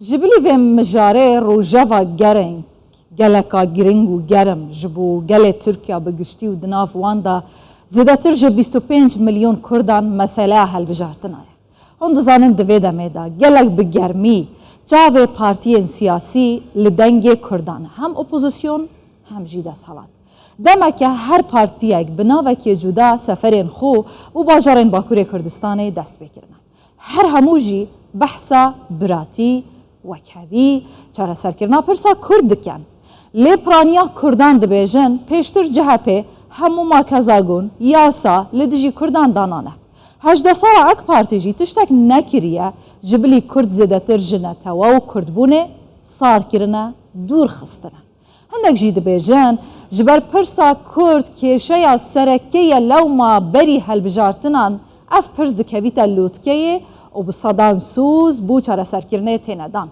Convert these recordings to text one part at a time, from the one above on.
جبلی و مجاره روجاوا گرنگ گلکا گرنگ و گرم جبو گل ترکیه بگشتی و دناف واندا زیادتر جه 25 میلیون کردان مسئله حل بجارتنای. هند زانن دویده میدا گلک بگرمی جاوه پارتیین سیاسی لدنگ کردان هم اپوزیسیون هم جیده سالات. دما که هر پارتیک بناوه که جدا سفرین خو و باجارین باکور کردستان دست بکرنه. هر هموجی بحثا براتی وکوی چرا سرکرنا پرسا کرد کن. لپرانیا کردان دبیجن پیشتر جهپه همو ماکزاگون یاسا لدجی کردان دانانه. 18 سال اک پارتیجی تشتک نکریه جبلی کرد زدتر جنته و کردبونه صار کرنه دور خستنه. هندک جی دبیجن جبر پرسا کرد کشه یا سرکیه لو ما بری هلبجارتنان اف پرس دکویتا لوتکیه و بصدان سوز بو چاره سرکرنه تیندان.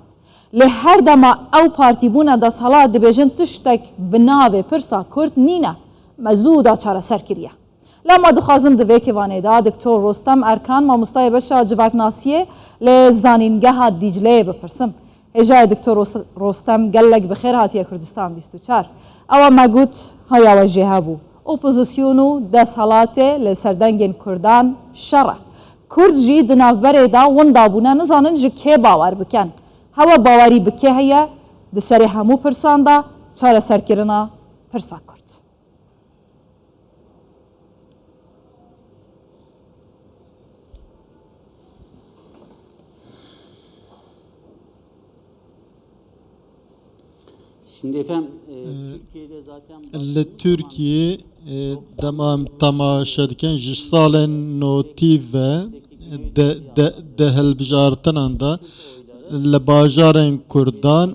لهر دما او پارتی بونه دا سالات دبیجن تشتک بناوه پرسا کرد نینه مزودا چاره سرکریه. لما دخوازم دوی که وانه دا دکتر رستم ارکان ما مستای بشه جواک ناسیه لزانینگه ها دیجله بپرسم. اجای دکتر رستم گلک بخیر هاتیه کردستان 24 اما مگوت های واجه بو اپوزیسیونو دست حالاته لسردنگین کردان شره کرد جی دنافبره دا وندابونه نزانن جی که باور بکن هوا باوری بکه هیا دسری همو پرسان دا چاره سرکرنا پرسا کرد Şimdi efendim Türkiye'de zaten Türkiye tamam tamaşadıken jisalen noti ve de helbijartan da lebajaren Kurdan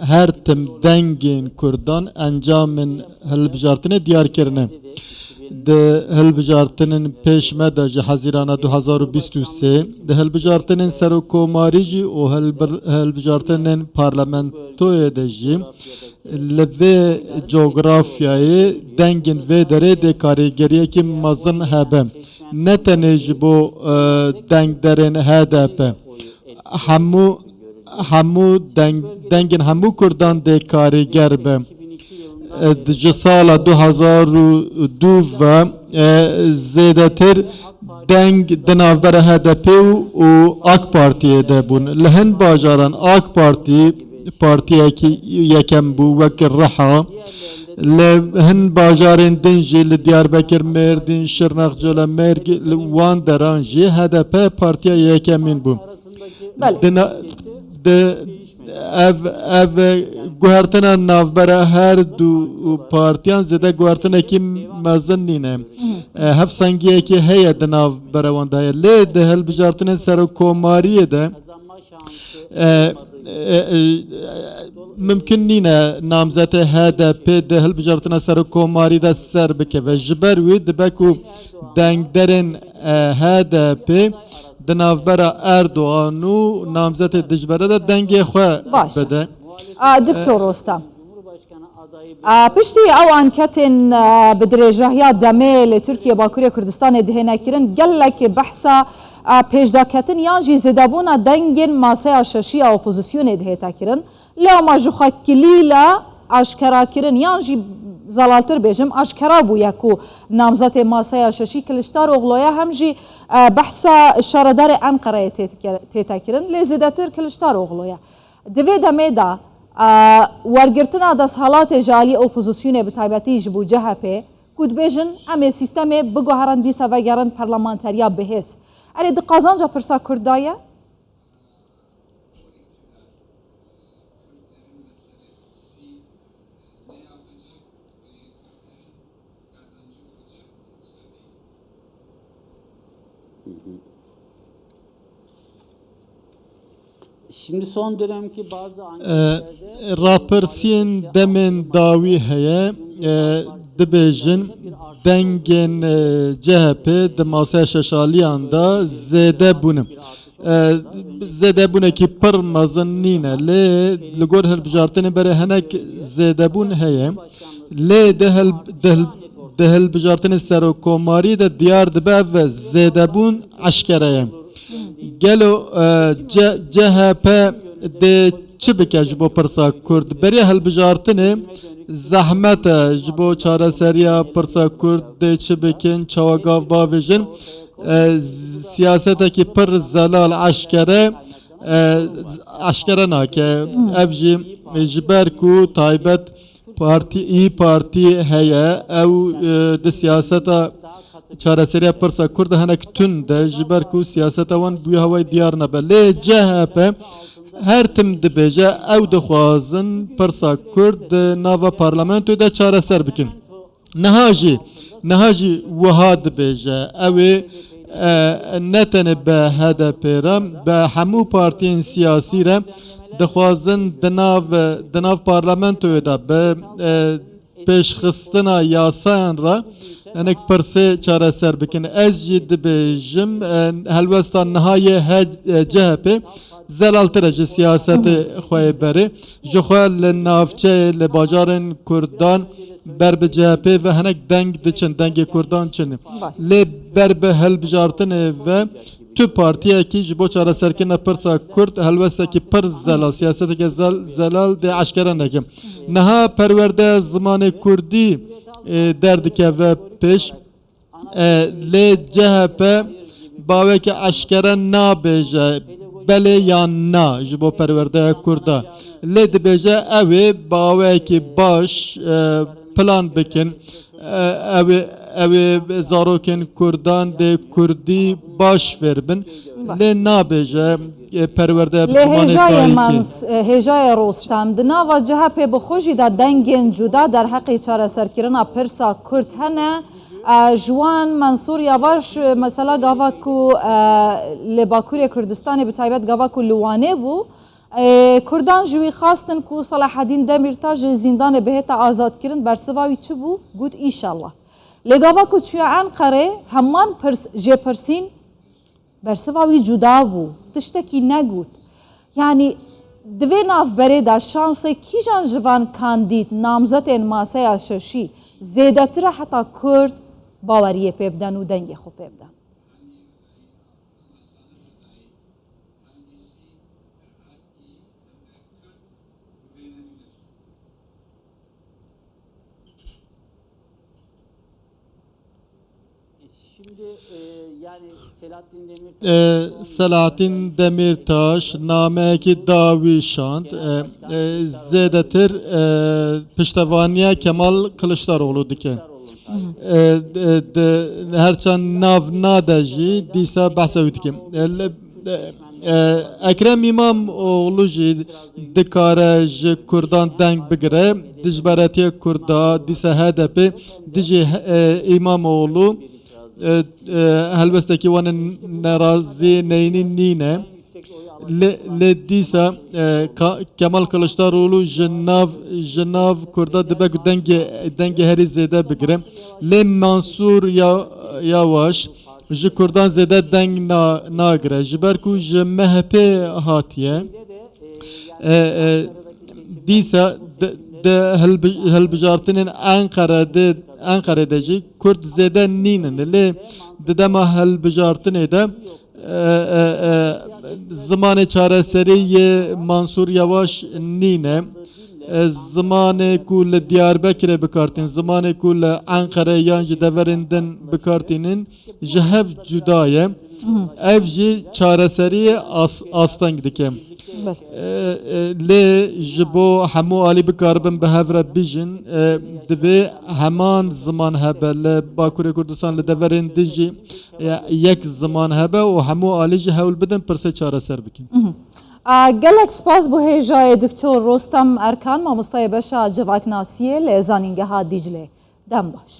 her tim dengin Kurdan encamın helbijartını diyar kerine de helbijartının peşme de Haziran 2023 de helbijartının serokomarici o helbijartının parlamento edeci leve coğrafyayı dengin ve dere de karigeriye ki mazın hebem ne teneci bu denglerin HDP hamu dengin hamu kurdan de kariger be سال 2002 و زیادتر دنگ دنافبر HDP و AK Parti'ye de bun. Lehen bajaran AK Parti'ye ki yekem bu vekir raha. Lehen bajaran dinci li Diyarbakır Merdin Şırnakçıla Mergi Van deranji HDP Parti'ye yekemin bu. ev guhertena navbera her du partiyan zede guhertena ki mezin nine hef sangiye ki heye de navbera wanda le de helbijartının serokomariye de mümkün nine namzete HDP de helbijartına serokomari de ser bike ve jiber wê dibe ku dengderin HDP دنافبرا اردوغان و نامزد دجبره ده دنگی خواه بده دکتر رستم پشتی او انکتن بدرجه دمه لترکیه باکوری کردستان دهنه کرن گلک بحثا پیشداکتن یانجی زدابونا دنگین ماسه ششی اپوزیسیون دهتا کرن لیا ما جوخا کلیلا اشکرا کرن یانجی زلالتر بیجم اشکرا بو یکو نامزد ماسه ششی کلشتار اغلویا همجی بحثا شاردار انقره تیتا کرن لزیدتر کلشتار اغلویا دوی دمه دا ورگرتنا دست حالات جالی اپوزیسیون بتایبتی جبو جهپه کود بیجن امی سیستم بگوهران دیسا و گرن پارلمانتریا بهس اری دی قازانجا پرسا کردایه؟ Şimdi son dönemki bazı rapersiyen demin davi heye dibêjin dengên CHP di masaya şeşaliyan da zêde bûne zêde bûne ki pir mezin nîne lê li gor hilbijartinê bere hinek zêdebûn heye lê di hilbijartinê serokomarî de diyar dibe ve zêdebûn eşkere ye gelo CHP de çi bike ji bo pirsa Kurd beriya hilbijartinê zehmet e ji bo çareseriya pirsa Kurd de çi bikin çawagav bavêjin siyasetekî pir zelal eşkere nake ev jî ji ber ku taybet İYİ Parti heye ew di siyaseta çareseriya pirsa Kurd hinek tund e ji ber ku siyaseta wan bûye hewayê diyar nebe lê CHP her tim dibêje ew dixwazin pirsa Kurd di nava parlamentoyê de çareser bikin niha jî wiha dibêje ew ê ne tenê bi HDP re bi hemû partiyên siyasî re dixwazin di nav parlamentoyê de bi pêşxistina yasayan re hinek pirsê çareser bikin ez jî dibêjim helwesta nihayê CHP zelaltir e ji siyasetê xwe berê ji xwe li navçeyê li bajarên Kurdan ber bi CHP ve hinek deng diçin dengê Kurdan çin lê ber bi hilbijartinê ve tu partiyekî ji bo çareserkirina pirsa Kurd helwestekî pir zelal siyasetekî zelal dê eşkere neke niha perwerde zimanê Kurdî derdikeve pêş lê CHP baweke eşkere nabêje belê yan na ji bo perwerdeya Kurda lê dibêje ew ê bawekî baş plan bikin ew ê zarokên Kurdan dê Kurdî baş fêr bin lê nabêje perwerdeya Lê hêjaya Rostem di nava CHP bi xwe jî de dengên cuda derheqê çareserkirina pirsa Kurd hene ji wan Mansur Yavaş mesela gava ku li Bakurê Kurdistanê bi taybet gava ku li Wanê bû Kurdan ji wî xastin ku Salaheddîn Demirtaş ji zindanê bihêta azadkirin bersiva wî çi bû got îşallah lê gava ku çûye Enqerê heman jêpirsîn bersiva wî cuda bû tiştekî negot yani di vê navberê de şansê kîjan ji van kandîd namzetên maseya şeşî zêdetir e heta Kurd baweriyê pê bidin û dengê xwe pê bidin Şimdi yani Selahattin Demirtaş nameyekî dawî şand zêdetir piştevaniya Kemal Kılıçdaroğlu dike herçend nav nade jî dîsa behsa wî dike Ekrem İmamoğlu jî dikare ji Kurdan deng bigire dijberetiya Kurda dîsa HDP dijî İmamoğlu helbesteki wan nerazî neynî nîne lê dîsa Kemal Kılıçdaroğlu ji nav Kurda dibe ku dengê herî zêde bigire lê Mansur Yavaş ji Kurdan zêde deng nagire ji ber ku ji MHP hatiye dîsa de hilbijartinên Enqere'de jî Kurd zêde nînin lê di dema hilbijartinê de zimanê çareserî yê Mansur Yavaş nîne zimanê ku li Diyarbekirê bikartîn zimanê ku li Enqere yan ji deverên din bikartînin ji hev cuda ye ev jî çareseriyê asteng dike lê ji bo hemû alî bikaribin bi hev re bijin divê heman ziman hebe li Bakurê Kurdistan li deverên din jî yek ziman hebe û hemû alî jî hewl bidin pirsê çareser bikin. Gelek spas bu hêjayê Diktor Rostem Erkan mamostayê beşa civaknasiyê li Êzanîngeha Dîclê dem baş.